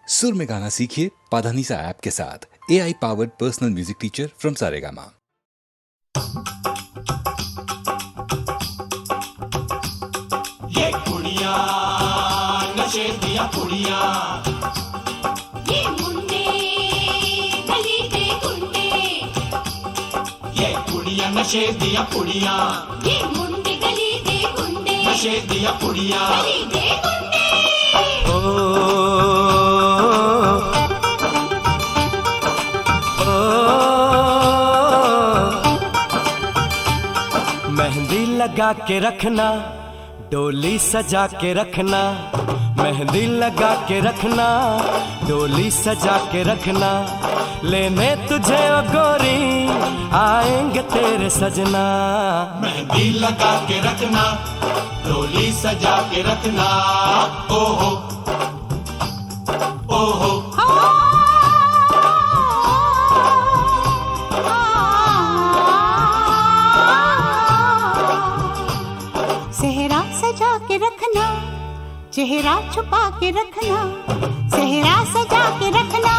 सुर में गाना सीखिए पाधानीसा ऐप के साथ। AI powered personal music teacher from Saregama. ये कुड़ियाँ नशे दिया कुड़ियाँ, ये मुंडे गली के गुंडे, ये कुड़ियाँ नशे दिया कुड़ियाँ, ये मुंडे गली के गुंडे, नशे दिया कुड़ियाँ। गली के गुंडे। मेहंदी लगा के रखना, डोली सजा के रखना, मेहंदी लगा के रखना, डोली सजा के रखना, लेने तुझे ओ गोरी आएंगे तेरे सजना। मेहंदी लगा के रखना, डोली सजा के रखना, ओहो ओहो। सेहरा सजा के रखना, चेहरा छुपा के रखना, सेहरा सजा के रखना,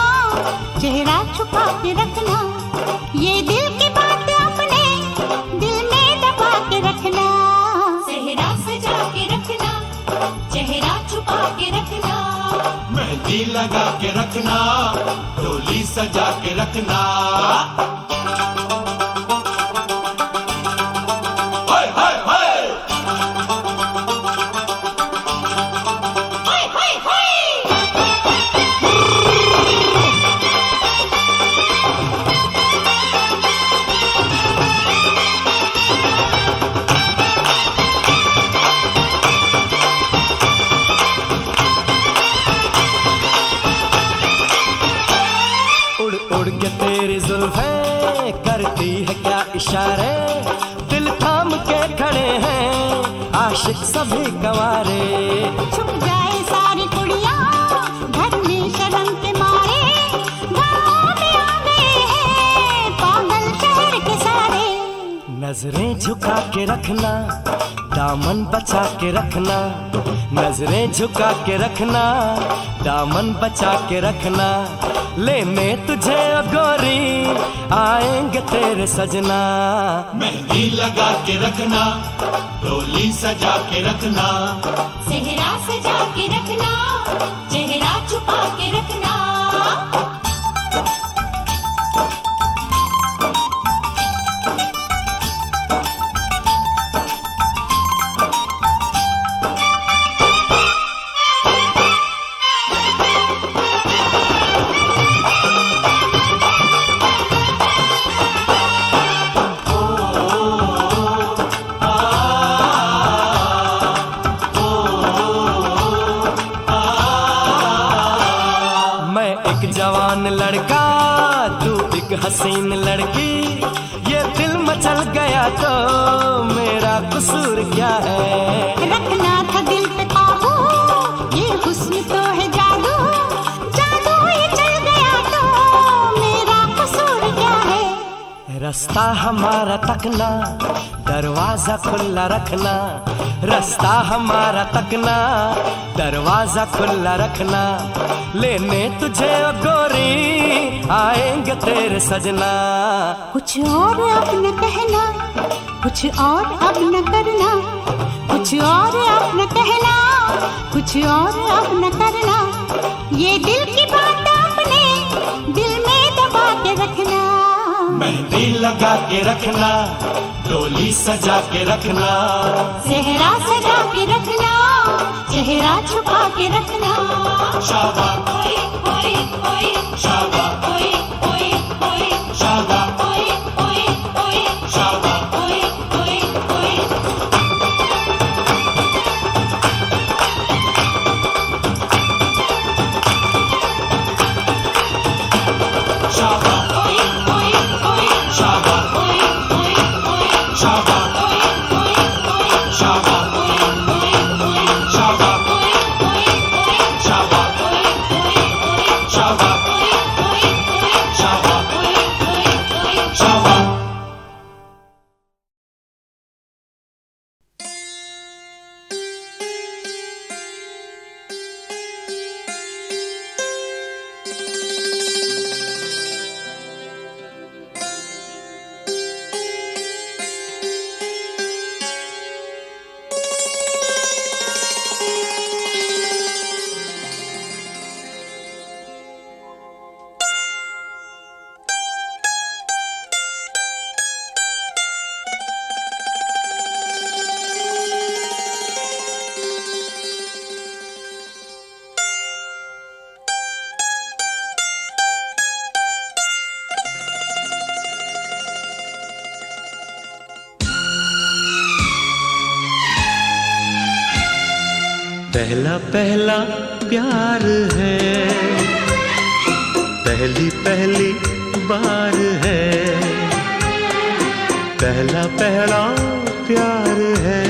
चेहरा छुपा के रखना, ये दिल की बात अपने दिल में दबा के रखना। सेहरा सजा के रखना, चेहरा छुपा के रखना, मेहंदी लगा के रखना, डोली सजा के रखना। हाय हाय हाय, हाय हाय हाय। उड़ उड़ के तेरी जुल्फें करती है क्या इशारे, दिल थाम के खड़े हैं आशिक सभी गंवारे। छुप जाए सारी कुड़ियाँ घर में शर्म के मारे, गाँव में आ गए हैं पागल शहर के सारे। नजरें झुका के रखना, दामन बचा के रखना, नजरें झुका के रखना, दामन बचा के रखना, लेने तुझे ओ गोरी आएंगे तेरे सजना। मेहंदी लगा के रखना, डोली सजा के रखना, सेहरा सजा के रखना, चेहरा छुपा के रखना। मैं एक जवान लड़का, तू एक हसीन लड़की, ये दिल मचल गया तो मेरा कसूर क्या है। रखना था दिल पे काबू, ये हुस्न तो है जादू, जादू ये चल गया तो मेरा कसूर क्या है। रास्ता हमारा तकना, दरवाजा खुला रखना, रास्ता हमारा तकना, दरवाजा खुला रखना, लेने तुझे ओ गोरी आएंगे तेरे सजना। कुछ और अब न कहना, कुछ और अब न करना, कुछ और अब न कहना, कुछ और अब न करना, ये दिल की बात अपने दिल में दबा के रखना। मेहंदी लगा के रखना, डोली सजा के रखना, सेहरा सजा के रखना, चेहरा छुपा के रखना। शाबा ओए ओए ओए, शाबा ओए ओए ओए, शाबा ओए ओए ओए, शाबा। ओए ओए ओए। शाबा ओए ओए ओए, शाबा ओए ओए ओए, शाबा ओए ओए ओए, शाबा ओए ओए ओए, शाबा ओए ओए ओए, शाबा ओए ओए ओए, शाबा ओए ओए पहला पहला प्यार है, पहली पहली बार है, पहला पहला प्यार है,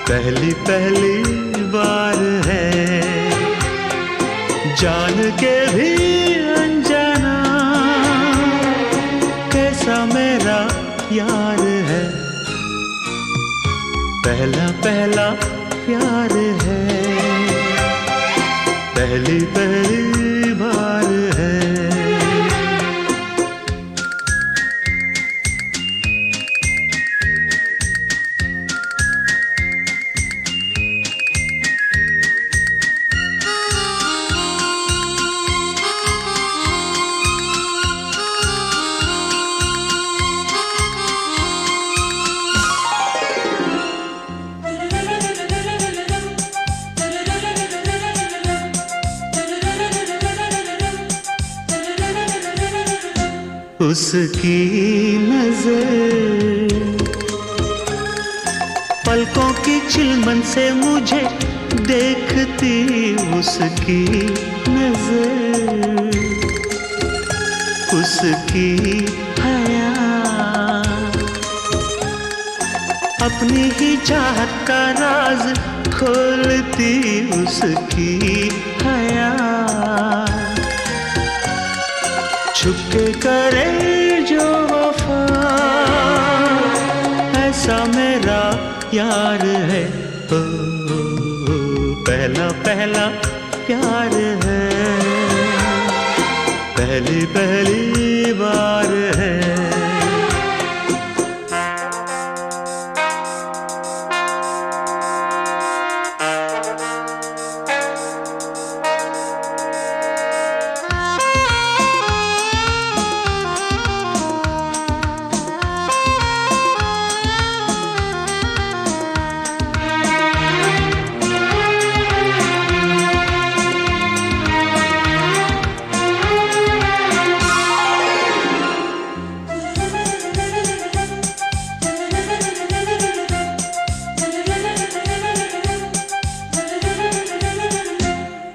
पहली पहली बार है, जान के भी अनजाना कैसा मेरा यार है, पहला पहला प्यार है, पहली पहली बार है। उसकी नजर पलकों की चिलमन से मुझे देखती, उसकी नजर उसकी हया अपनी ही चाहत का राज खोलती, उसकी हया छुपके करे जो वफा ऐसा मेरा यार है, ओ, पहला पहला प्यार है, पहली पहली बार है।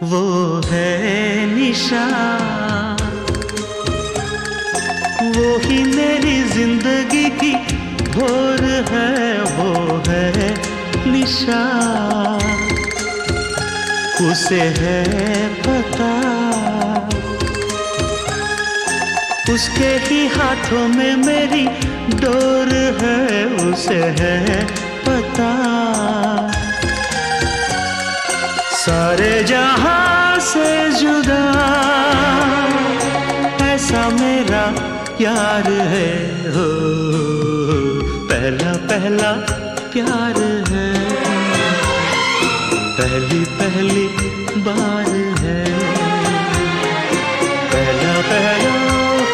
वो है निशा, वो ही मेरी जिंदगी की भोर है, वो है निशा, उसे है पता, उसके ही हाथों में मेरी डोर है, उसे है पता, सारे जहां से जुदा ऐसा मेरा यार है, हो पहला पहला प्यार है, पहली पहली बार है, पहला पहला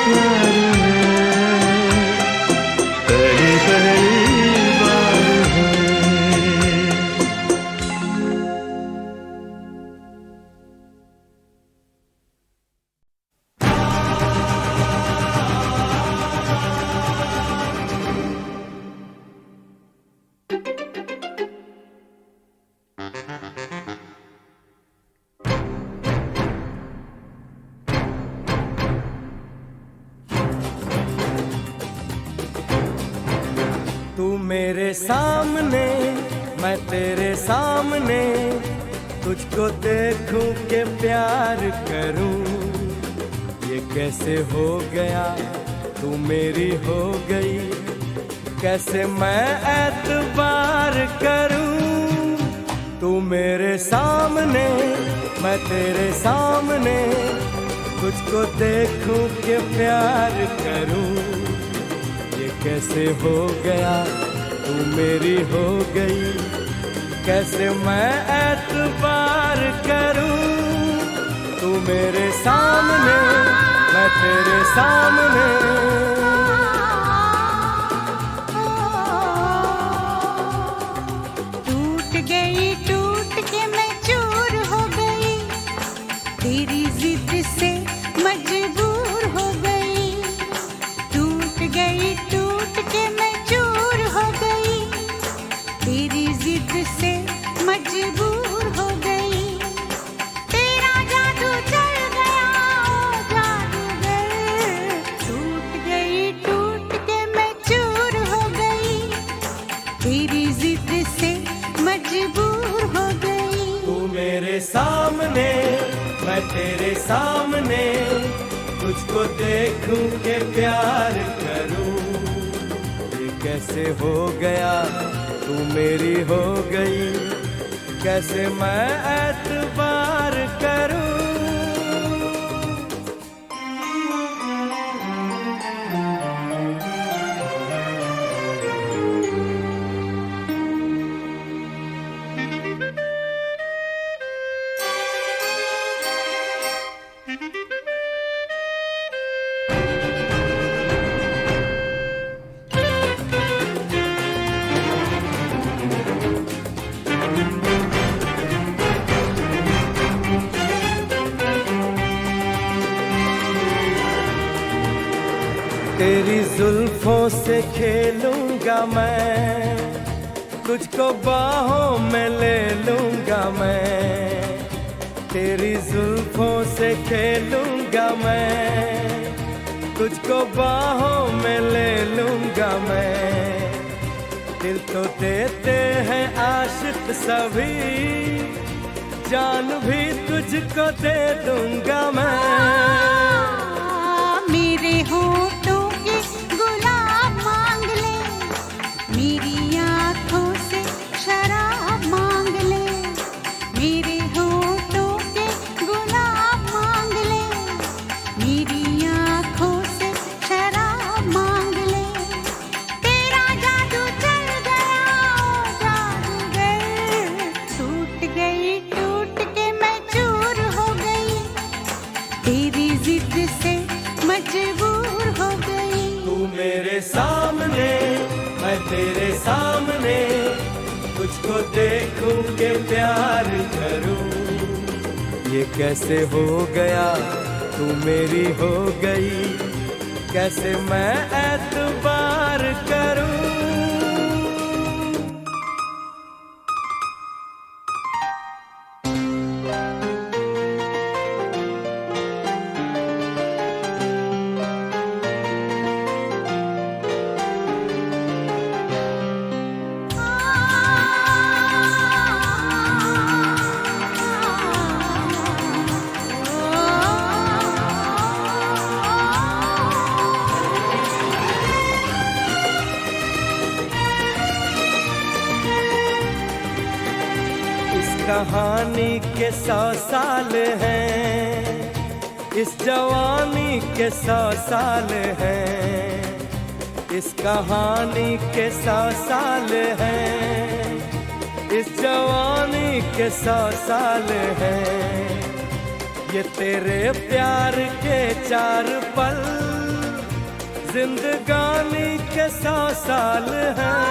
प्यार है, पहली पहली बार है। तू मेरे सामने मैं तेरे सामने, तुझको देखूं के प्यार करूं, ये कैसे हो गया तू मेरी हो गई, कैसे मैं एतबार करूं। तू मेरे सामने मैं तेरे सामने, तुझको देखूं के प्यार करूं, कैसे हो गया तू मेरी हो गई, कैसे मैं एतबार करूं। तू मेरे सामने मैं तेरे सामने, टूट गई टूट के मैं चूर हो गई, तेरी जिद से मजबूर हो गई, टूट गई टूट के मैं चूर हो गई, तेरी जिद से मजबूर तेरे सामने तुझको देखूं के प्यार करूं। ये कैसे हो गया तू मेरी हो गई, कैसे मैं एतबार करूं। तेरी जुल्फों से खेलूंगा मैं, तुझको बाहों में ले लूंगा मैं। तेरी जुल्फों से खेलूंगा मैं, तुझको बाहों में ले लूंगा मैं। दिल तो देते हैं आशिक सभी, जान भी तुझको दे दूंगा मैं। मेरे होठों के गुलाब मांग ले, मेरी आँखों से शराब मांग ले। मेरे होठों के गुलाब मांग ले, मेरी आँखों से शराब मांग ले। तेरा जादू चल गया ओ जादूगर, टूट के मैं चूर हो गई। तेरी जिद से मजबूर हो गई। तू मेरे सामने मैं तेरे सामने, तुझको देखूं के प्यार करूं। ये कैसे हो गया तू मेरी हो गई, कैसे मैं एतबार करूं। कहानी के 100 साल हैं, इस जवानी के 100 साल हैं। इस कहानी के 100 साल हैं, इस जवानी के 100 साल हैं। ये तेरे प्यार के 4 पल, जिंदगानी के 100 साल हैं।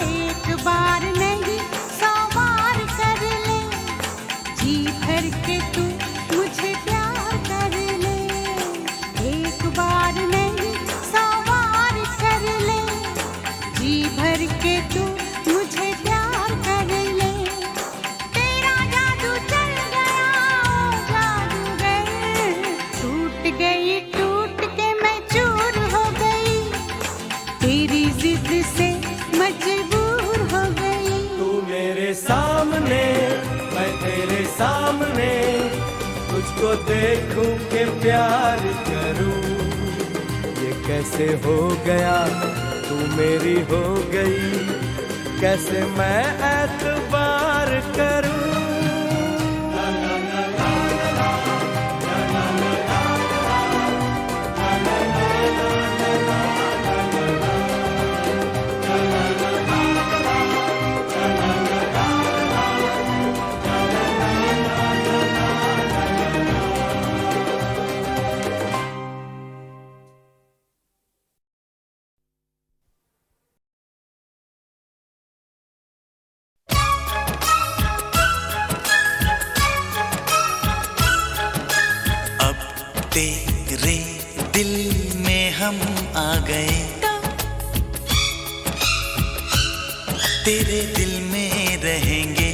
एक बार नहीं 100 बार कर ले, जी भर के तू मुझे प्यार कर ले। एक बार नहीं 100 बार कर ले, जी भर के तू मुझे प्यार कर ले। तेरा जादू चल गया ओ जादूगर, टूट के मैं चूर हो गई। तेरी जिद से मजबूर हो गई। तू मेरे सामने मैं तेरे सामने, तुझको देखूं के प्यार करूं। ये कैसे हो गया तू मेरी हो गई, कैसे मैं एतबार करूं। तेरे दिल में हम आ गए, तेरे दिल में रहेंगे,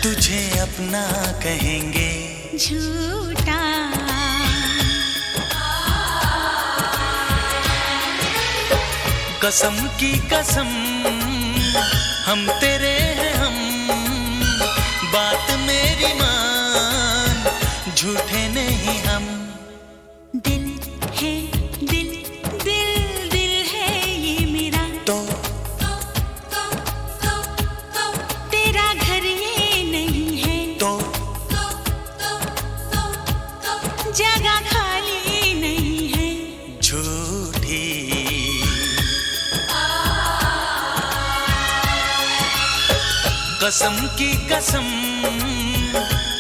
तुझे अपना कहेंगे। झूठा कसम की कसम हम तेरे हैं, हम कसम की कसम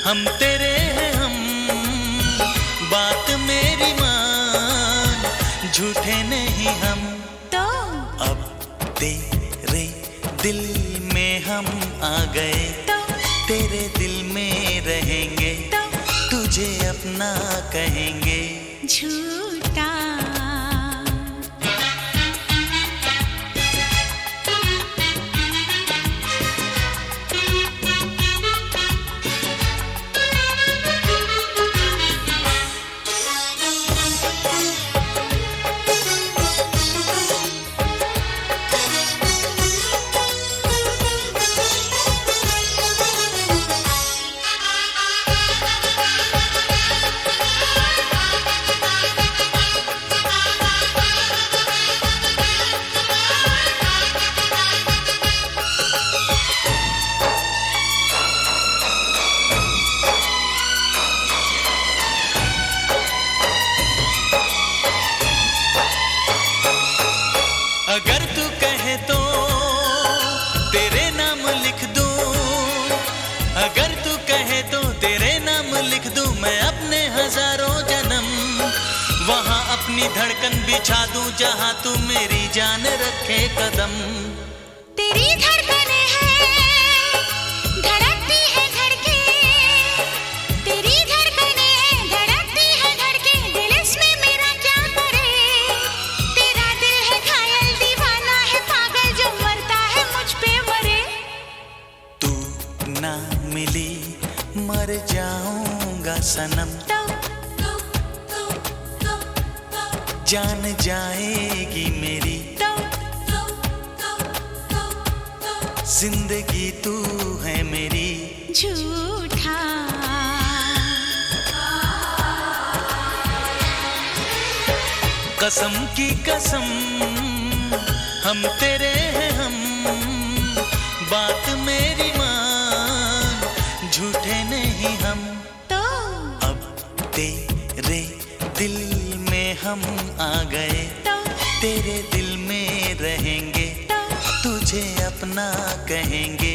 हम तेरे हैं हम, बात मेरी मान, झूठे नहीं हम। तो अब तेरे दिल में हम आ गए, तो तेरे दिल में रहेंगे, तो तुझे अपना कहेंगे। झूठा अगर तू कहे तो तेरे नाम लिख दूं, अगर तू कहे तो तेरे नाम लिख दूं, मैं अपने हजारों जन्म वहां अपनी धड़कन बिछा दूं, जहां तू मेरी जान रखे कदम। तेरी धड़कने हैं धड़कती है धड़के, तेरी धड़कने हैं धड़कती है धड़के, दिल इसमें मेरा क्या करे। तेरा दिल है घायल दीवाना है पागल, जो मरता है मुझ पे मरे। तू ना मिली मर जाऊंगा सनम, जान जाएगी मेरी जिंदगी, तू है मेरी। झूठा कसम की कसम हम तेरे हैं हम, बात मेरी मान, झूठे नहीं हम। तो अब तेरे दिल में हम आ गए, तो तेरे दिल में रहेंगे, तो तुझे अपना कहेंगे।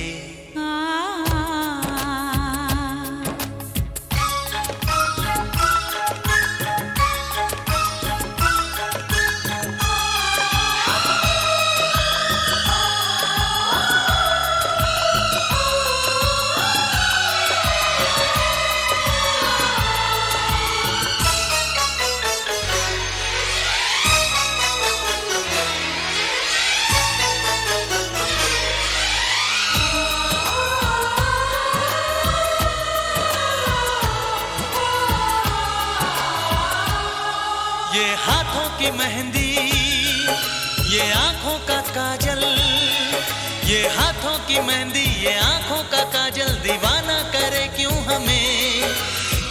ये हाथों की मेहंदी, ये आंखों का काजल, ये हाथों की मेहंदी, ये आंखों का काजल, दीवाना करे क्यों हमें।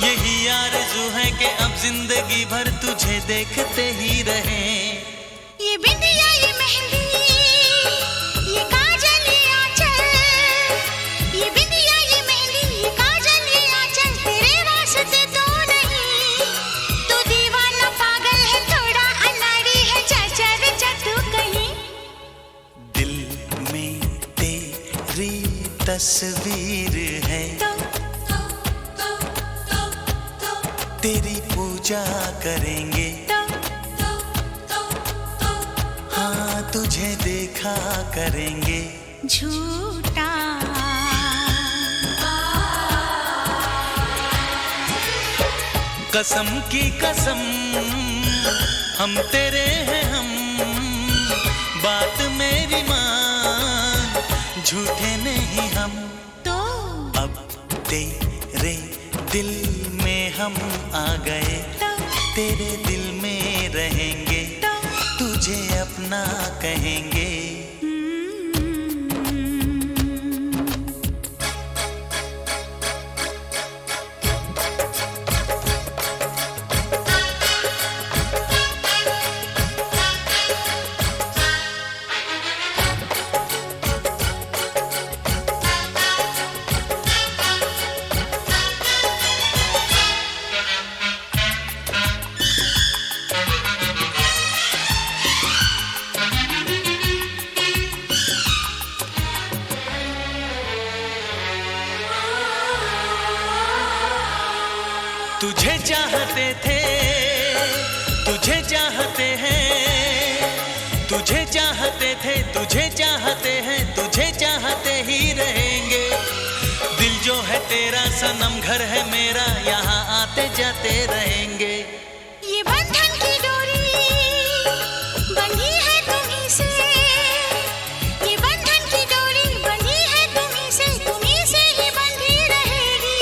यही आरज़ू है कि अब जिंदगी भर तुझे देखते ही रहें। ये बिंदिया ये मेहंदी ये काजल ये आंचल, ये बिंदिया ये मेहंदी ये काजल ये आंचल, तेरे वास्ते तो नहीं। तू दीवाना पागल है थोड़ा अनाड़ी है, चाचा रे तू कहीं। दिल में तेरी तस्वीर है, तेरी पूजा करेंगे, हाँ तुझे देखा करेंगे। झूठा कसम की कसम हम तेरे हैं हम, बात मेरी मान, झूठे नहीं हम। तो अब तेरे दिल में हम आ गए, तो तेरे दिल में रहेंगे, तो तुझे अपना कहेंगे। तुझे चाहते थे, तुझे चाहते हैं, तुझे चाहते थे, तुझे चाहते हैं, तुझे चाहते ही रहेंगे। दिल जो है तेरा सनम, घर है मेरा, यहाँ आते जाते रहेंगे। ये बंधन की डोरी बंधी है तुम्हीं से, ये बंधन की डोरी बंधी है तुम्हीं से ही बंधी रहेगी।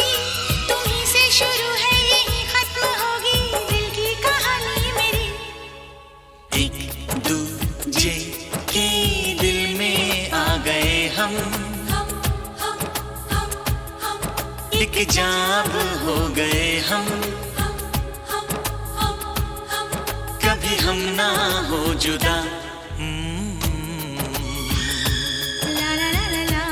तुम्हीं से शुरू है यही खत्म होगी दिल की कहानी मेरी। एक दूजे के दिल में आ गए हम, एक जाब हो गए हम, कभी हम ना हो जुदा। ला ला ला ला ला।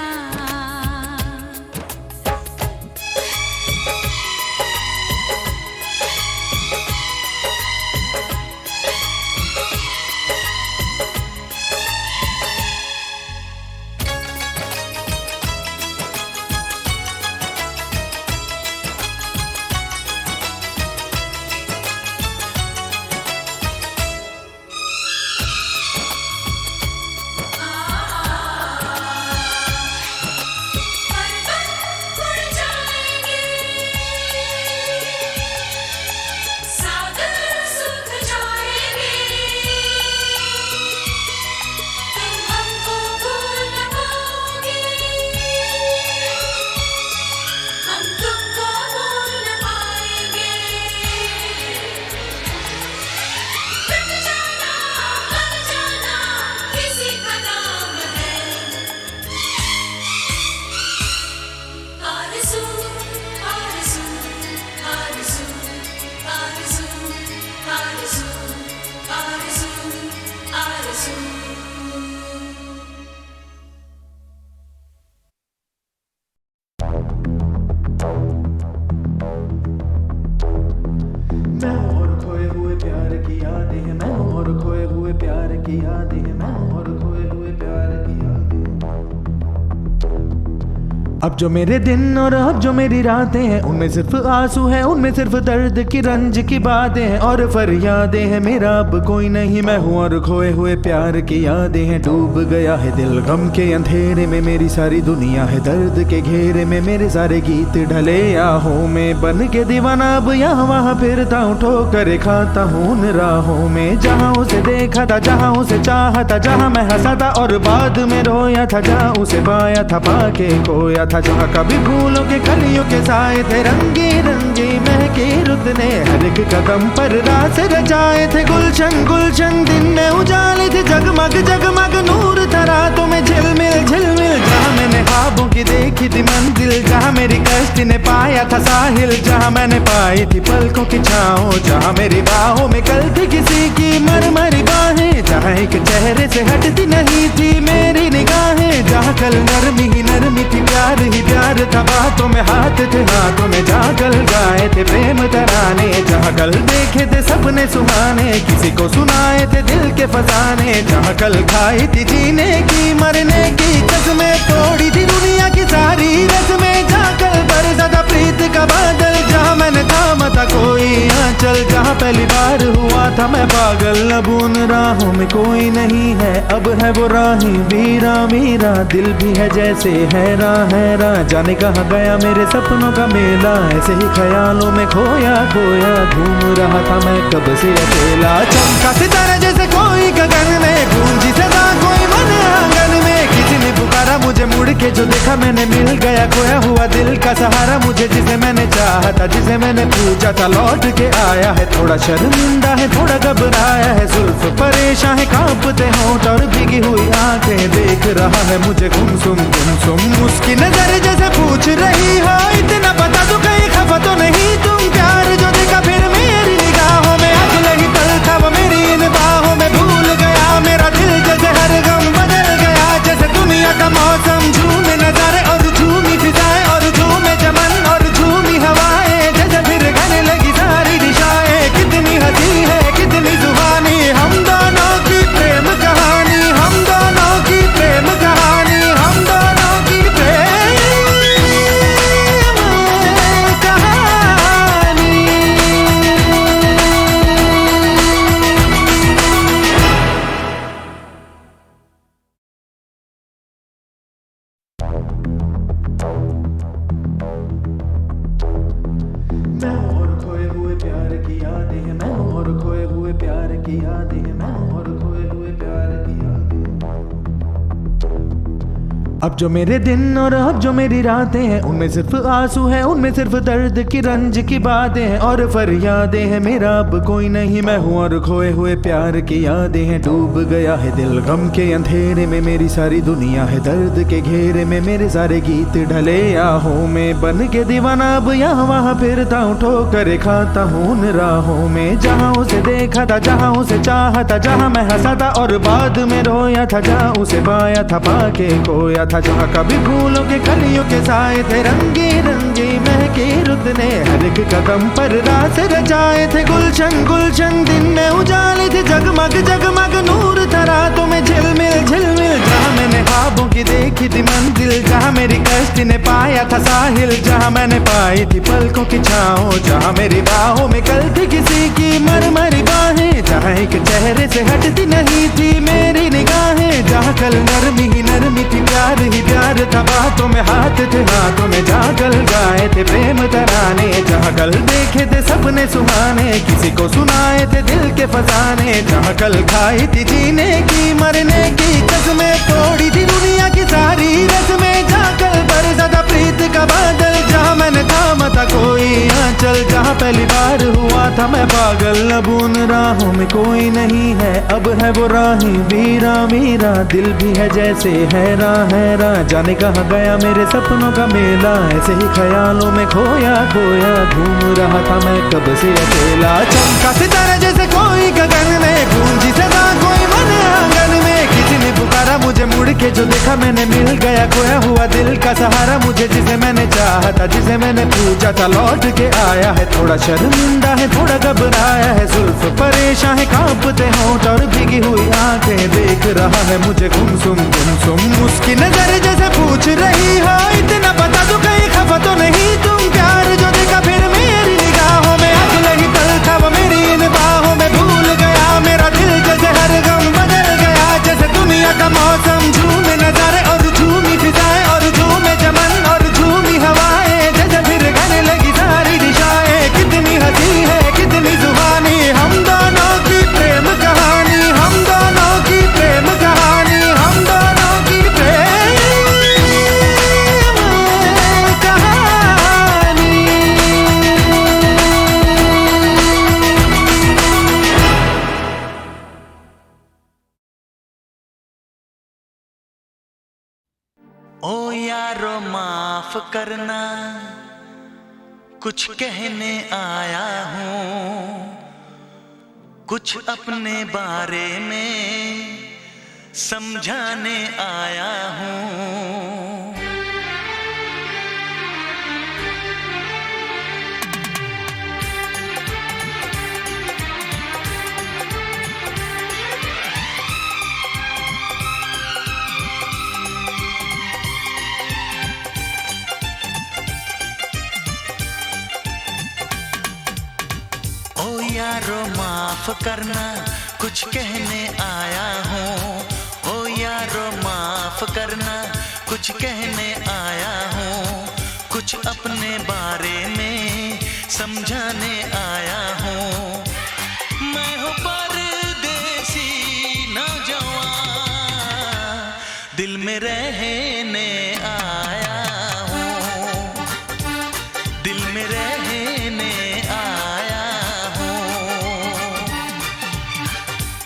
अब जो मेरे दिन और अब जो मेरी रातें हैं, उनमें सिर्फ आंसू हैं, उनमें सिर्फ दर्द की रंज की बातें हैं और फरियादें हैं। मेरा अब कोई नहीं, मैं हूँ और खोए हुए प्यार की यादें हैं। डूब गया है दिल गम के अंधेरे में, मेरी सारी दुनिया है दर्द के घेरे में। मेरे सारे गीत ढले आहों में, बन के दीवाना अब यहाँ वहाँ फिरता हूँ, ठोकर खाता हूँ उन राहों में। जहाँ उसे देखा था, जहाँ उसे चाहा था, जहाँ मैं हंसा था और बाद में रोया था, जहाँ उसे पाया था पाके खोया था, जहाँ कभी फूलों के कलियों के साए थे, रंगी रंगी महके रुत ने हर एक कदम पर रास रचाए थे। गुलशन गुलशन दिन में उजाले थे, जगमग जगमग नूर था रातों में झिलमिल झिलमिल। जहाँ मैंने ख्वाबों की देखी थी मंजिल, जहाँ मेरी कश्ती ने पाया था साहिल, जहाँ मैंने पाई थी पलकों की छाँव, जहाँ मेरी बाहों में कल थी किसी की मरमरी बाहें, जहाँ एक चेहरे से हटती नहीं थी मेरी निगाहें, जहाँ कल नरमी ही नरमी थी, प्यार ही प्यार था, बातों में हाथ थे हाथों में, जहाँ कल गाए थे प्रेम तराने, जहाँ कल देखे थे सपने सुहाने, किसी को सुनाए थे दिल के फसाने, जहाँ कल खाई थी जीने की मरने की कसमें, तोड़ी थी दुनिया की सारी रस्में, जहाँ कल बरसा था प्रीत का बादल, जहाँ मैंने थामा था कोई आंचल, जहाँ पहली बार हुआ था मैं पागल। अब उन राहों में कोई नहीं है, अब है वो राहें वीरा वीरा, दिल भी है जैसे हैरान हैरान, जाने कहाँ गया मेरे सपनों का मेला, ऐसे ही ख्यालों में खोया खोया घूम रहा था मैं कब से अकेला। चमका सितारा जैसे कोई गगन में, गूंजी सदा कोई मन आंगन में, किसी ने पुकारा मुझे मुड़ के, जो देखा मैंने मिल गया खोया हुआ दिल का सहारा मुझे, जिसे मैंने चाहा था जिसे मैंने पूछा था लौट के आया है। थोड़ा शर्मिंदा है थोड़ा घबराया है, जुल्फ परेशान है कांपते होंठ और भीगी हुई आंखें, देख रहा है मुझे गुमसुम गुमसुम, उसकी नजर जैसे पूछ रही हो इतना बता दो कहीं खफा तो नहीं तुम। प्यार जो देखा फिर मेरी निगाहों में, अगले ही पल था वो मेरी इन बाहों में, भूल गया मेरा दिल जैसे हर गम बदल गया, जैसे दुनिया का मौसम झूमे नजारे और झूमी फिजाएं और झूमे चमन और झूमी हवाएं, जैसे फिर गाने लगी सारी दिशाएं। कितनी हंसी है कितनी जुबानी, हम दोनों की प्रेम कहानी, हम दोनों की प्रेम कहानी, हम दोनों की प्रेम प्यार की यादें हैं, मैं हूँ और खोए हुए प्यार की यादें। अब जो मेरे दिन और अब जो मेरी रातें हैं, उनमें सिर्फ आंसू है, उनमें सिर्फ दर्द की रंज की बातें हैं और फरियादें हैं। मेरा अब कोई नहीं, मैं हूँ और खोए हुए प्यार की यादें हैं। डूब गया है दिल गम के अंधेरे में, मेरी सारी दुनिया है दर्द के घेरे में। मेरे सारे गीत ढले आहों में, बन के दीवाना अब यहाँ वहाँ फिरता हूँ, ठोकर खाता हूँ उन राहों में। जहाँ उसे देखा था, जहाँ उसे चाहा था, जहाँ मैं हंसा था और बाद में रोया था, जहाँ उसे पाया था पाके खोया था, जहाँ कभी फूलों के कलियों के साए थे, रंगी रंगी महके रुत ने हर एक कदम पर रास रचाए थे। गुलशन गुलशन दिन में उजाले थे, जगमग जगमग नूर था रातों में झिलमिल झिलमिल। जहाँ मैंने ख्वाबों की देखी थी मंजिल, जहाँ मेरी कश्ती ने पाया था साहिल, जहाँ मैंने पाई थी पलकों की छाँव, जहाँ मेरी बाहों में कल थी किसी की मरमरी बाहें, जहाँ एक चेहरे से हटती नहीं थी मेरी निगाहें, जहाँ कल नरमी ही नरमी थी, प्यार ही प्यार था, बातों में हाथ थे हाथों में, जहाँ कल गाए थे प्रेम तराने, जहाँ कल देखे थे सपने सुहाने, किसी को सुनाए थे दिल के फसाने, जहाँ कल खाई थी जीने की मरने की कसमें, तोड़ी थी दुनिया की सारी रस्में, जहाँ कल बरसा था प्रीत का बादल, जहाँ मैंने थामा था कोई आंचल, जहाँ पहली बार हुआ था मैं पागल। अब उन राहों में कोई नहीं है, अब है वो राहें वीरा वीरा, दिल भी है जैसे हैरान हैरान, जाने कहाँ गया मेरे सपनों का मेला, ऐसे ही ख्यालों में खोया खोया घूम रहा था मैं कब से अकेला। चमका सितारा जैसे कोई गगन में, गूंजी सदा कोई मन आंगन में, किसी ने पुकारा मुझे मुड़ के, जो देखा मैंने मिल गया खोया हुआ दिल का सहारा मुझे, जिसे मैंने चाहा था जिसे मैंने पूछा था लौट के आया है। थोड़ा शर्मिंदा है थोड़ा घबराया है, जुल्फ परेशान है कांपते होंठ और भीगी हुई आंखें, देख रहा है मुझे गुमसुम उसकी नजर जैसे पूछ रही हो, इतना बता दो कहीं खफा तो नहीं तुम। प्यार जो देखा फिर मेरी निगाहों में, अगले ही पल था वो मेरी इन बाहों में, भूल गया मेरा दिल जैसे हर गम बदल गया, जैसे दुनिया का मौसम झूमे नजारे और झूमी फिजाएं और झूमे चमन और झूमी हवाएं, जैसे फिर गाने लगी सारी दिशाएं। कितनी हंसी है कितनी जुबानी, हम दोनों की प्रेम कहानी, हम दोनों की प्रेम कहानी, हम दोनों की प्रेम कहानी। ओ यारो माफ करना, कुछ कहने आया हूँ, कुछ अपने बारे में समझाने आया हूँ। ओ यारो माफ करना, कुछ कहने आया हूँ, ओ यारो माफ करना, कुछ कहने आया हूँ, कुछ अपने बारे में समझाने आया हूँ। मैं हूँ परदेसी नौजवान, दिल में रहने आया हूँ, दिल में रहने आया हूँ।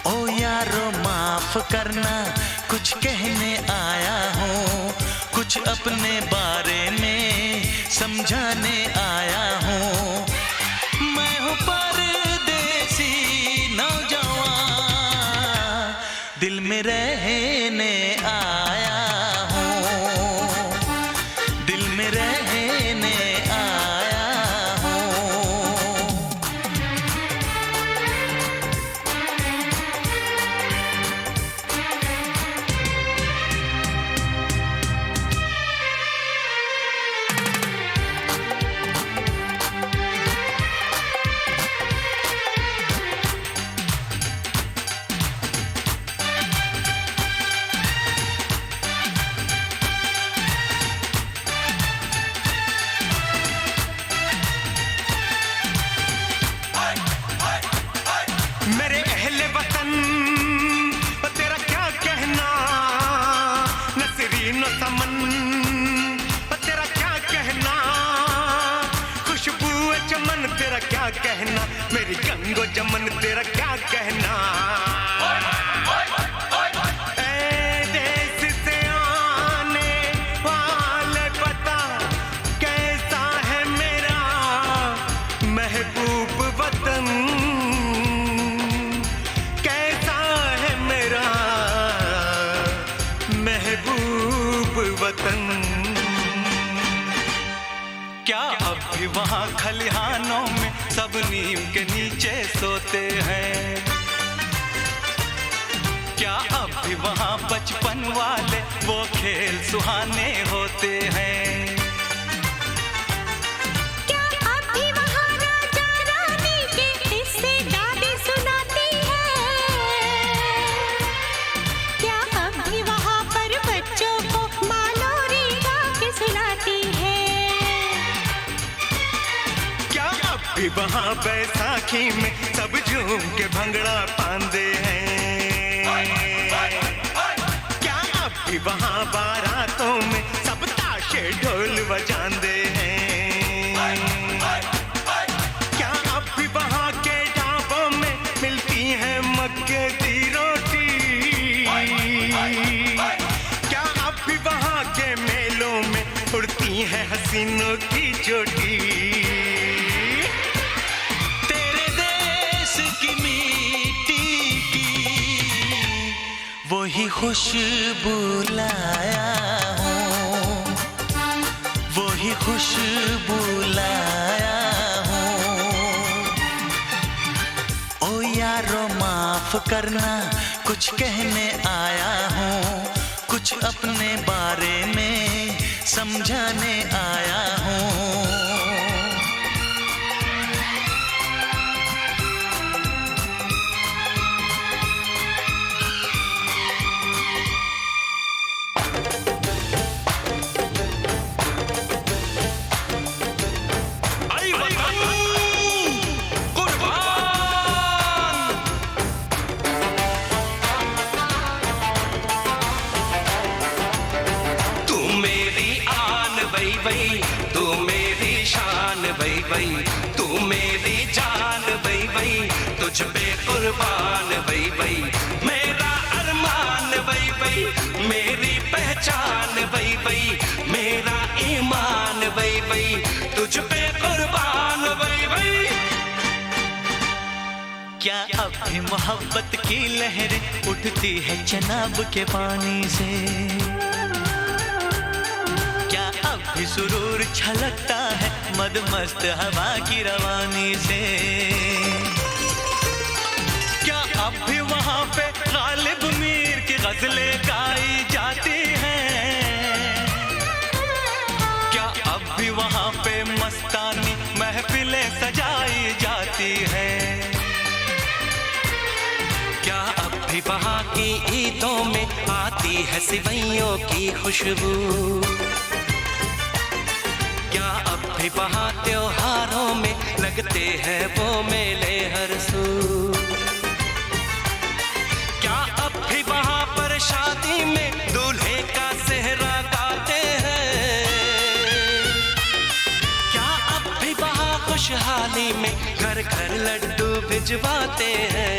ओ यारो माफ करना, कुछ कहने आया हूँ, कुछ अपने बारे में समझाने आया हूँ। मैं हूँ परदेसी नौजवान, दिल में रहने आया हूँ, दिल में रहने आया हूँ। तेरा क्या कहना, मेरी गंगो जमन तेरा क्या कहना। ए देश से आने वाले पता कैसा है मेरा महबूब वतन, कैसा है मेरा महबूब वतन। क्या अब भी वहाँ खलिहानों में सब नीम के नीचे सोते हैं? क्या अब भी वहाँ बचपन वाले वो खेल सुहाने होते हैं? क्या अब भी वहाँ राजा रानी के किस्से दादी सुनाती है? क्या अब भी वहाँ पर बच्चों को माँ लोरी गा के सुनाती है? क्या अब भी वहाँ बैसाखी में सब झूम के भंगड़ा पांदे हैं? क्या अब भी वहाँ बारातों में सब ताशे ढोल बजांदे हैं? क्या अब भी वहाँ के ढाबों में मिलती है मक्के की रोटी? क्या अब भी वहाँ के मेलों में उड़ती है हसीनों की चोटी? तेरे देश की मिट्टी की वही खुशबू लाया हूँ, वही खुशबू लाया हूँ। ओ यारो माफ करना कुछ कहने आया हूँ, कुछ अपने बारे में समझाने आया हूँ। तू मेरी शान भई भई, तू मेरी जान भई भई, तुझ पे कुर्बान भई भई, मेरा अरमान भई भई, मेरी पहचान भई भई, मेरा ईमान भई भई, तुझ पे कुर्बान भई भई। क्या अब भी मोहब्बत की लहरें उठती है चनाब के पानी से? क्या अब भी सुरूर छलकता है मदमस्त हवा की रवानी से? क्या अब भी वहाँ पे गालिब मीर की गजलें गाई जाती हैं? क्या अब भी वहाँ पे मस्तानी महफिलें सजाई जाती हैं? क्या अब भी वहाँ की ईदों में आती है सिवैयों की खुशबू? क्या अब भी वहाँ त्योहारों में लगते हैं वो मेले हर सू? क्या अब भी वहाँ पर शादी में दूल्हे का सेहरा गाते हैं? क्या अब भी वहाँ खुशहाली में घर घर लड्डू भिजवाते हैं?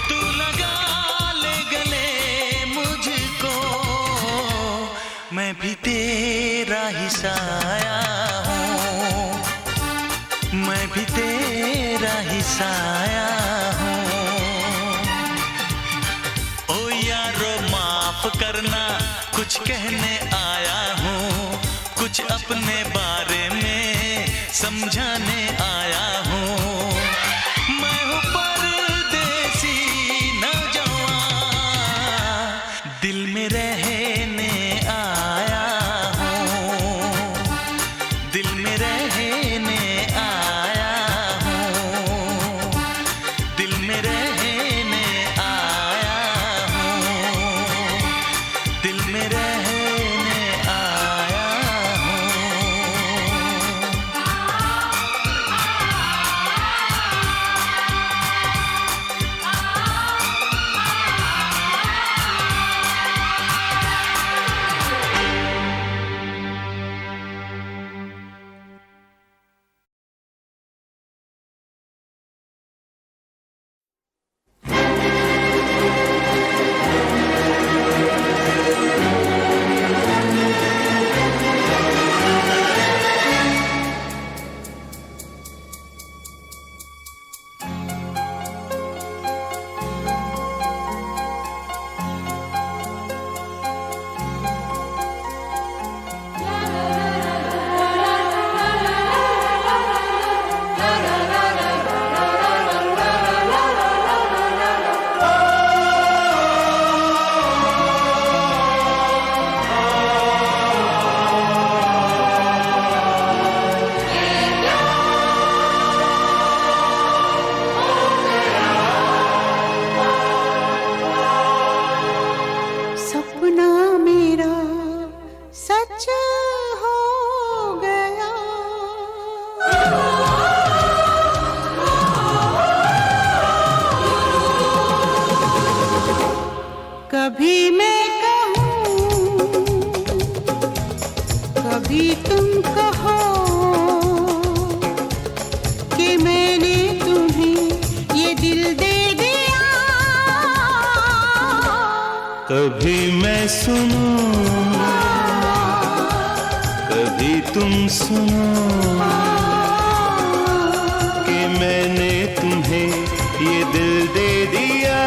तू लगा ले गले मुझको, मैं भी तेरा ही साया हूँ, मैं भी तेरा ही साया हूँ। ओ यारो माफ करना कुछ कहने आया हूँ, कुछ अपने बारे में समझाने आया हूँ। मैं हूँ परदेसी नौजवान, दिल में रहने आया हूँ, दिल में रहने आया हूँ, दिल में रहने आया हूँ, दिल में रहने आया हूँ। कभी मैं कहूँ, कभी तुम कहो कि मैंने तुम्हें ये दिल दे दिया। कभी मैं सुनूं, कभी तुम सुनो कि मैंने तुम्हें ये दिल दे दिया।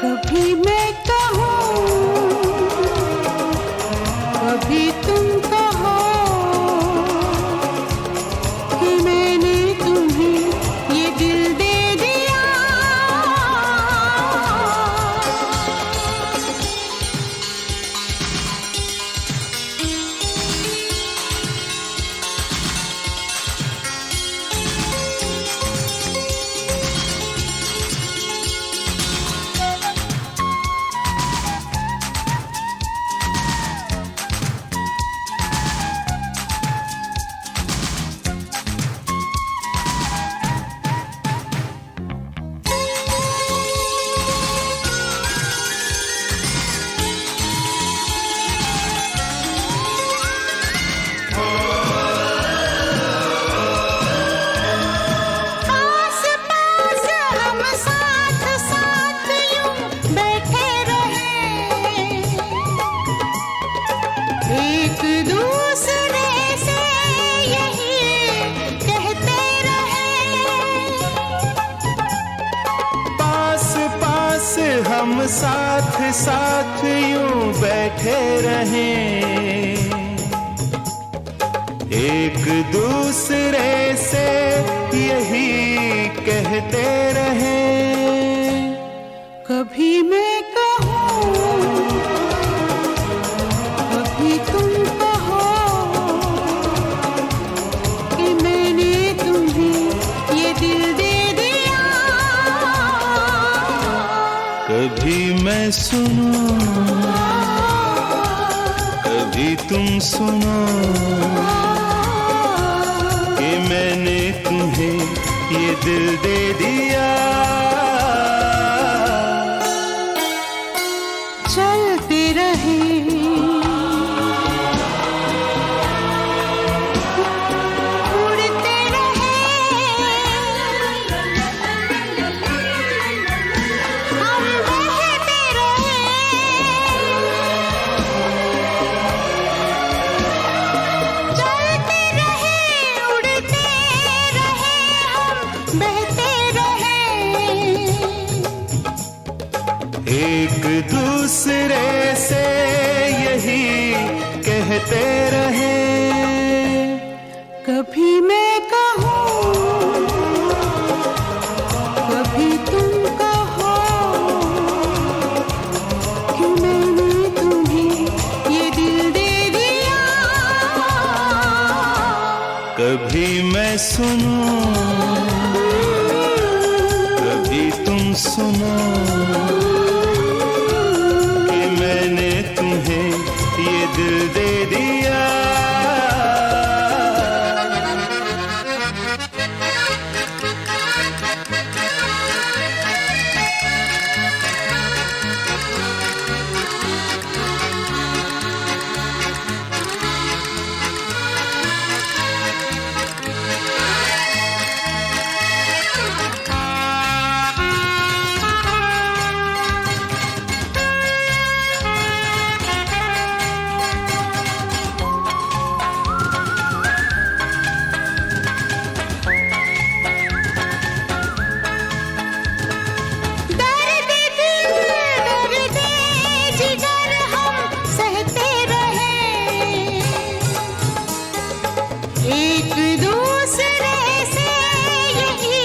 कभी मैं कहूँ, कभी तुम कहो कि मैंने तुम्हें ये दिल दे दिया। पास पास हम साथ साथ यूं बैठे रहे, एक दूसरे से यही कहते रहे। पास पास हम साथ साथ यूं बैठे रहें, एक दूसरे से यही कहते रहें। कभी मैं कहूँ, कभी तुम कहो कि मैंने तुम्हें ये दिल दे दिया। कभी मैं सुनूं, कभी तुम सुनो कि मैंने तुम्हें ये दिल दे दिया। चलते रहे, उड़ते रहे, हम बहते रहे। चलते रहे, उड़ते रहे, हम बहते रहे। एक दूसरे से यही कहते रहे। कभी मैं कहूँ, कभी तुम कहो कि मैंने तुम्हें ये दिल दे दिया। कभी मैं सुनूं, कभी तुम सुनो कि मैंने तुम्हें ये दिल दे दिया। दर्द दिल, दर्द जिगर हम सहते रहे, एक दूसरे से यही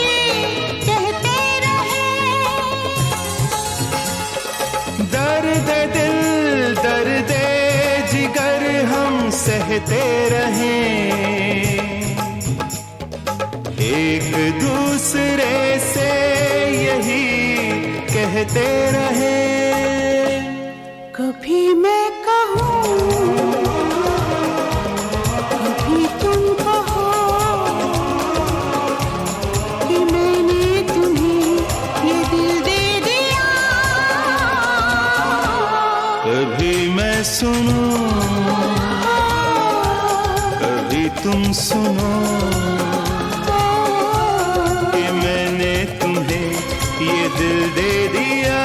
कहते रहे। दर्द दिल, दर्द जिगर हम सहते रहें, एक दूसरे से यही कहते रहें। कभी मैं कहूँ, कभी तुम कहो कि मैंने तुम्हें ये दिल दे दिया। मैं सुनूं, कभी तुम सुनो कि मैंने तुम्हें ये दिल दे दिया।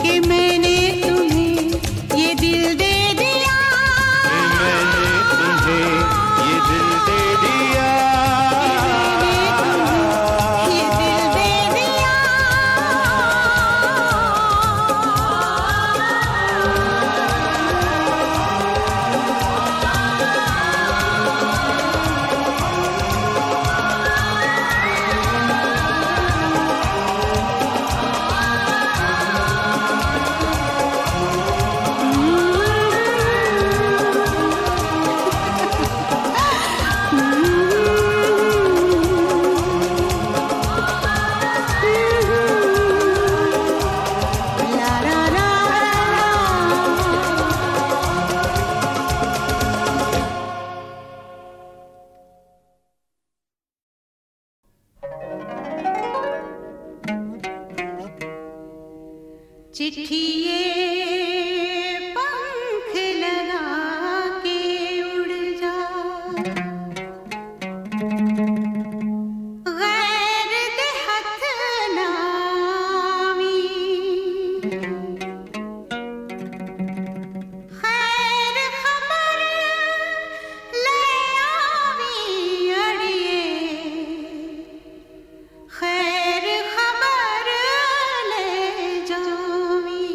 कि मैंने तुम्हें ये दिल दे दिया, कि मैंने तुम्हें ये दिल दे दिया, ये दिल दे दिया। ला ला ला चिट्ठी ये पंख लगा के उड़ जा, गैर देहत नामी, खैर खबर ले आवी अड़िए, खैर खबर ले जावी।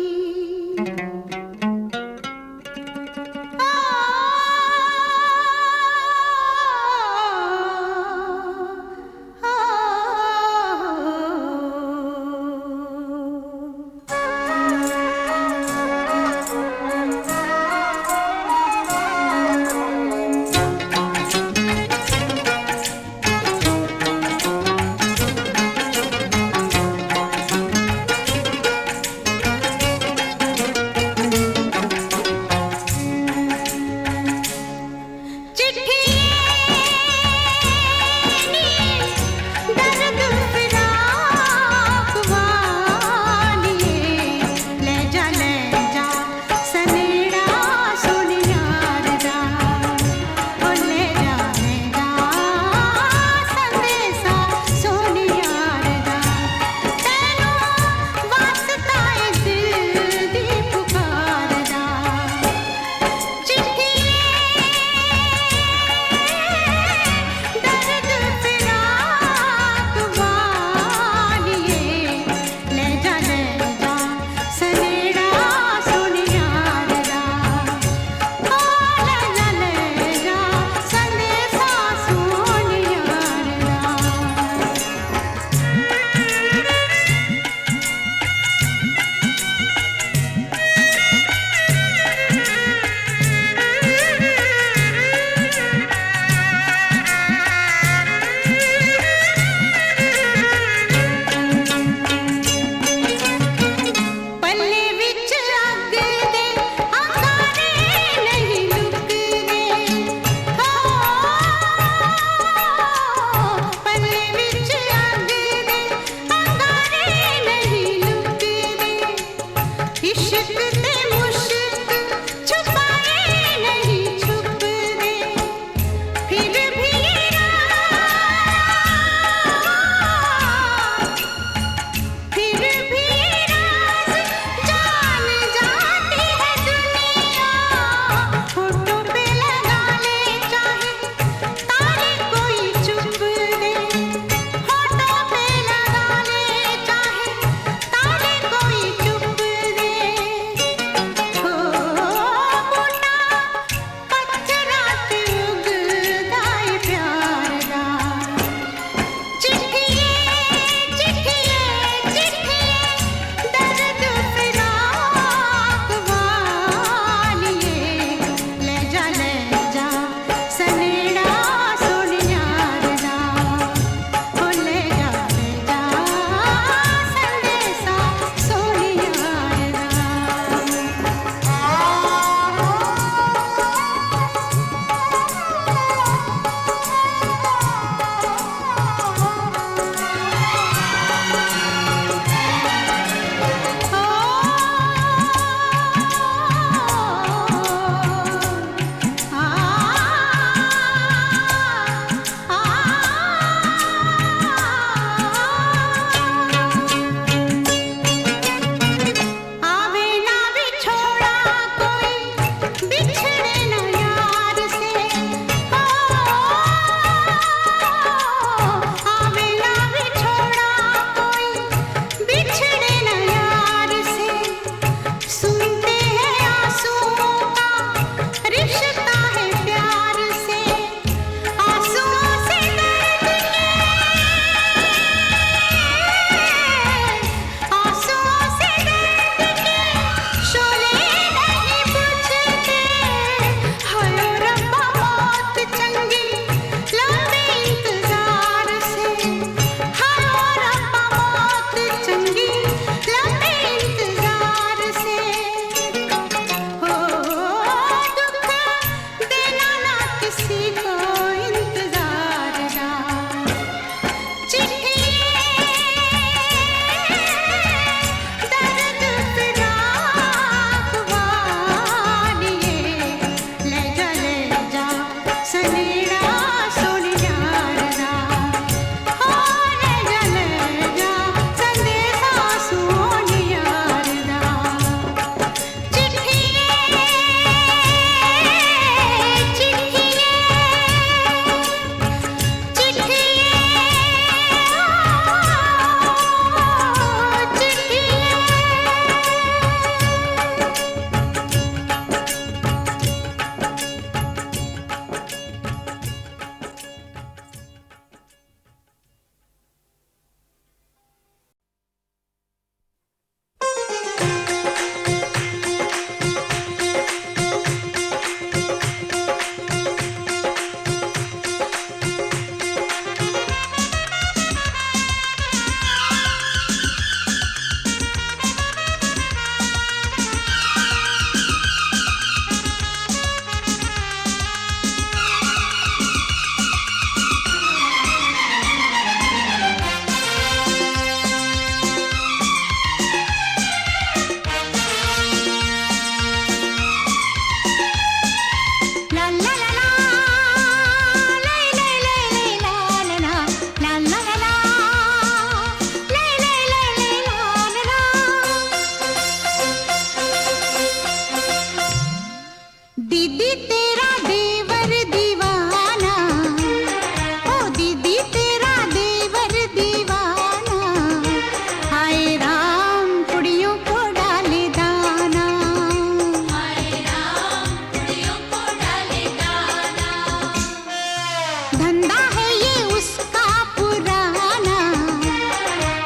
धंधा है ये उसका पुराना,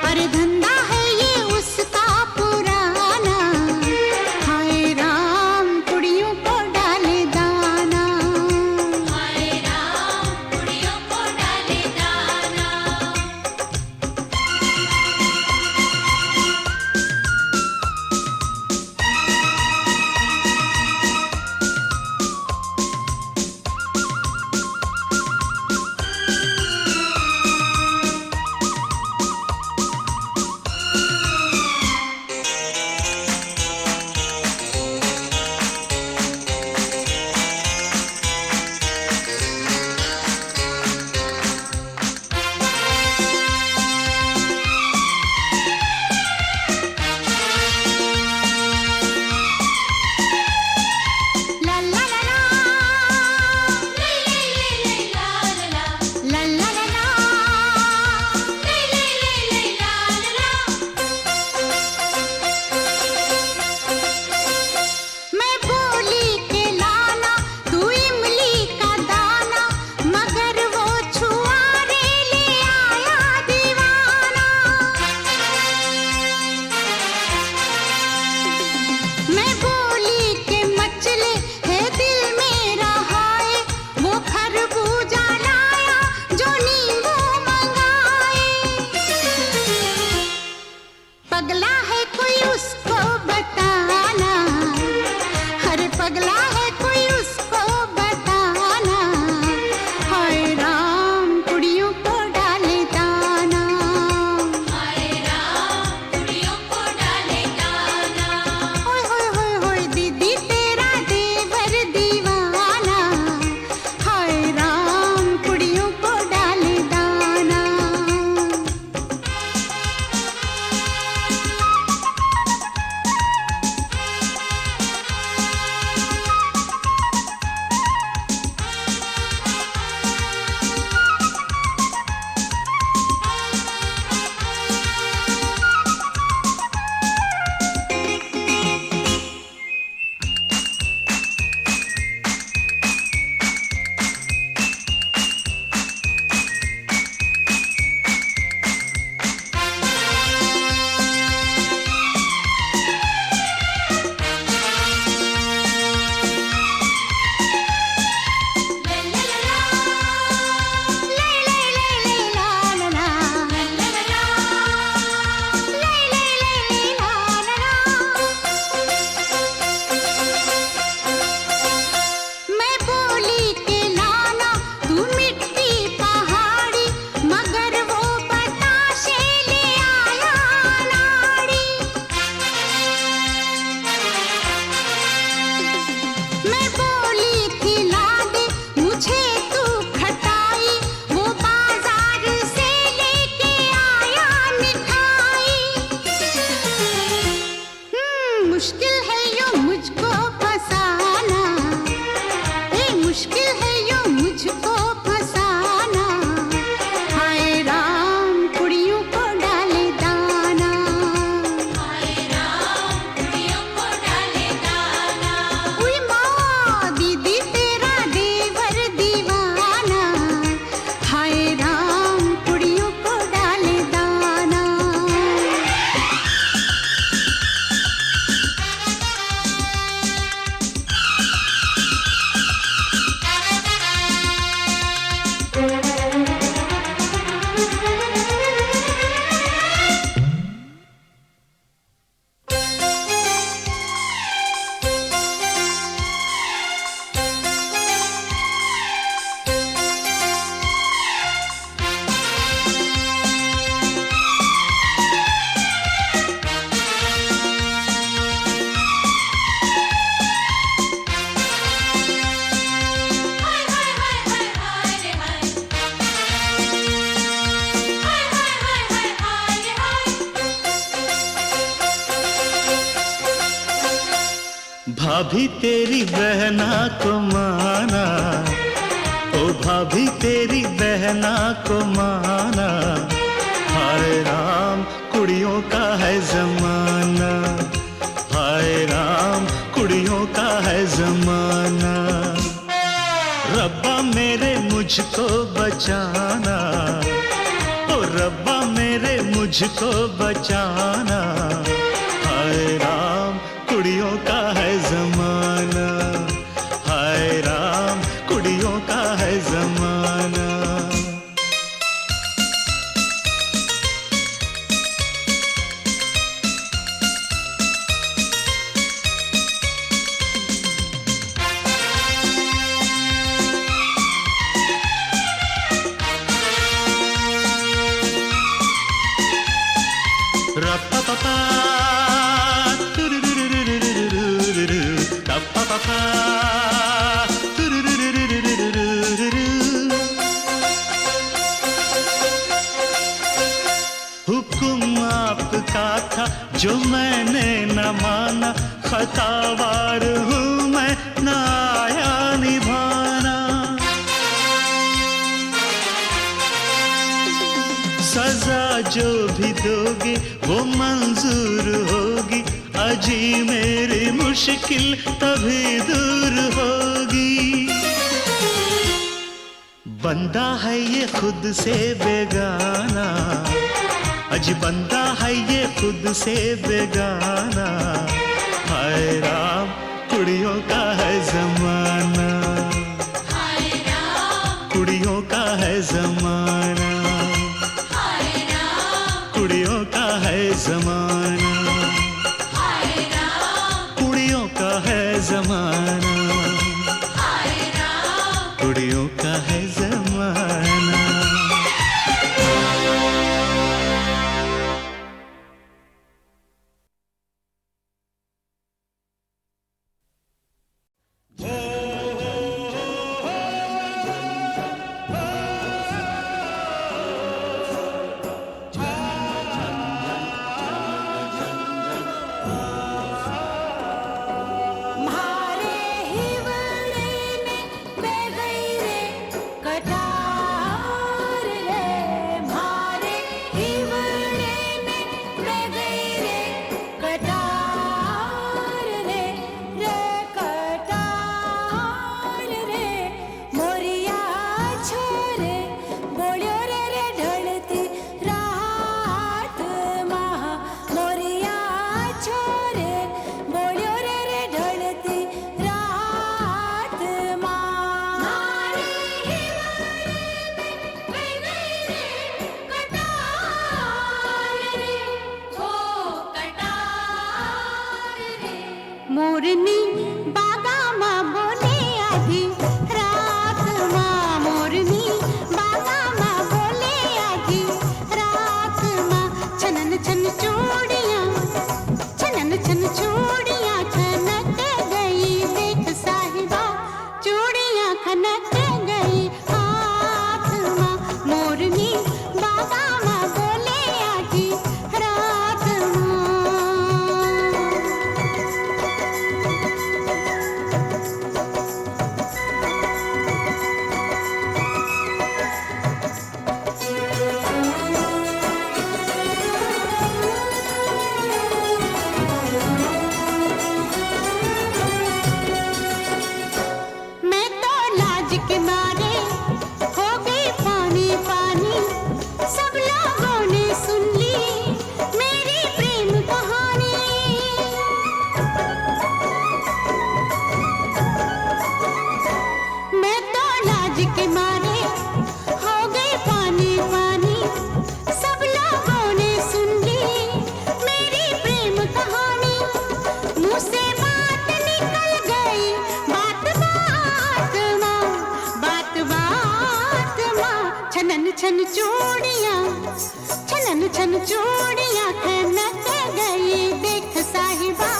अरे धंधा है ये उसका पुराना। हाय राम कुड़ियों को डाले दाना, हाय राम कुड़ियों को डाले दाना। ला ला ला ला, ला ला ला ला, ला ला ला ला, ला ला ला ला। मैं बोली के लाना तू इमली का दाना, मगर वो छुआरे ले आया दीवाना। मैं बोली के मचले है दिल मेरा हाय, वो खरबूजा लाया जो नींबू मंगाए। पगला है कोई उसको बताना, अरे पगला है कोई उसको बताना। हाय राम कुड़ियों को डाले दाना, हाय राम कुड़ियों को डाले दाना। होय होय होय होय दीदी तेरा देवर दीवाना, हाय राम कुड़ियों को डाले दाना। मैं बोली के लाना तू मिट्टी पहाड़ी, मगर वो बताशे ले आया नाड़ी। मैं बोली थी ला दे मुझे तू खटाई, वो बाजार से लेके आया मिठाई। मुश्किल है यूं मुझको फसाना, मुश्किल है यूं मुझको फसाना। हाय राम कुड़ियों को डाले दाना, हाय राम कुड़ियों को डाले दाना। उई माँ दीदी तेरा देवर दीवाना, हाय राम कुड़ियों को डाले दाना। भाभी तेरी बहना को माना, ओ भाभी तेरी बहना को माना। हाय राम कुड़ियों का है जमाना, हाय राम कुड़ियों का है जमाना। रब्बा मेरे मुझ मुझको बचाना, ओ रब्बा मेरे मुझको बचाना। हाय राम कुड़ियों का है जमाना, हाय राम कुड़ियों का है जमाना। Ra-pa-pa-pa, tu-ru-ru-ru-ru-ru-ru-ru-ru, ra-pa-pa-pa, tu-ru-ru-ru-ru-ru-ru-ru-ru। हुक्म आपका था जो मैंने न माना, खतावार हूँ मैं न आया निभाना। सजा जो भी दोगे वो मंजूर होगी, अजी मेरी मुश्किल तभी दूर होगी। बंदा है ये खुद से बेगाना, अजी बंदा है ये खुद से बेगाना। हाय राम कुड़ियों का है जमाना, हाय राम कुड़ियों का है जमाना, हाय राम कुड़ियों का है जमाना, हाय राम कुड़ियों का है जमाना, हाय राम कुड़ियों का है जमाना। मोरनी बागामा बोले आधी रात माँ, मोरनी बागामा बोले आधी रात माँ। छनन छन चूड़ियाँ, छनन छन चूड़ियाँ खनक गई, देख साहिबा चूड़ियाँ खनक गई हाथ माँ। मोरनी बागामा बोले आधी रात माँ। मैं तो लाज के मारे हो गई पानी पानी, सब लोगों ने सुन ली मेरी प्रेम कहानी। मैं तो लाज के मारे हो गई पानी पानी, सब लोगों ने सुन ली मेरी प्रेम कहानी। मुँह से बात निकल गई, बात बात माँ, बात बात माँ। छनन छन चूड़ियाँ, छनन छन चूड़ियाँ खनक गई, देख साहिबा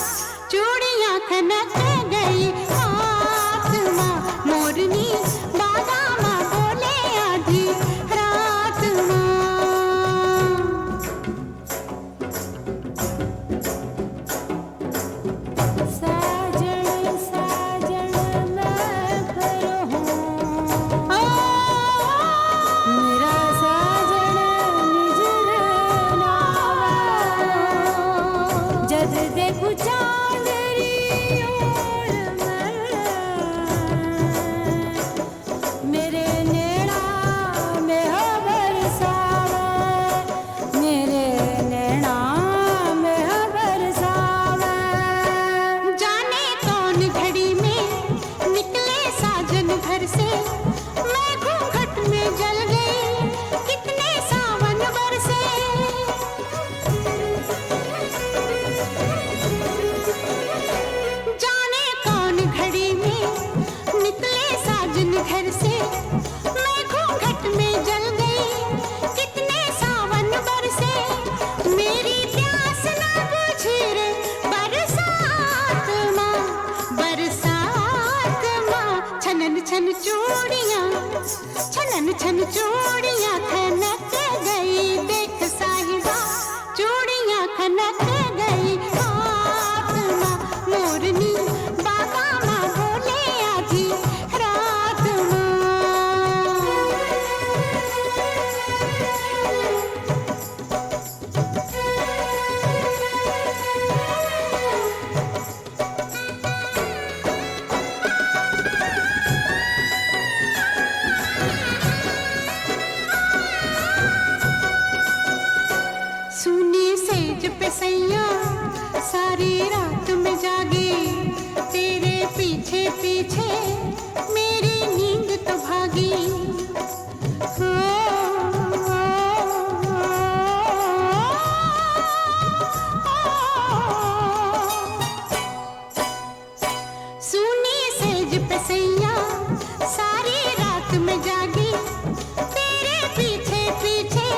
चूड़ियाँ खनक गई हाथ माँ। मोरनी बागामा बोले आधी रात माँ। साजन साजन मैं घर हूँ, मेरा साजन निजर नावा। जद देखू चांदरियों चूड़ियां खनक गई, देख साहिबा चूड़ियां खनक गई। हाथ माँ मोरनी बाबा माँ बोले आधी रात सुनी सेज पे सैया सारी रात में जागी, तेरे पीछे पीछे मेरी नींद तो भागी। हो, सुनी सेज पे सैया सारी रात में जागी, तेरे पीछे पीछे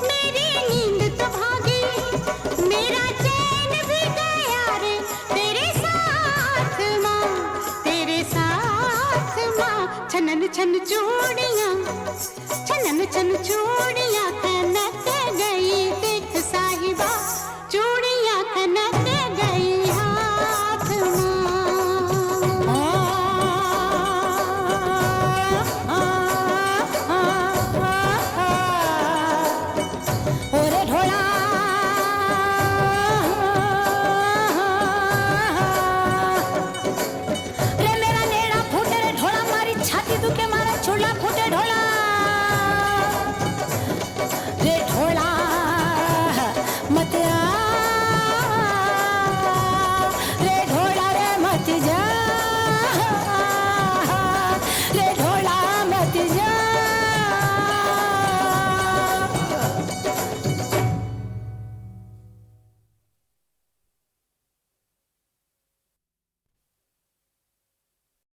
मेरी नींद तो भागी। मेरा चैन भी गया रे तेरे साथ माँ, तेरे साथ माँ। छनन छन चूड़ियाँ, छनन छन चूड़ियाँ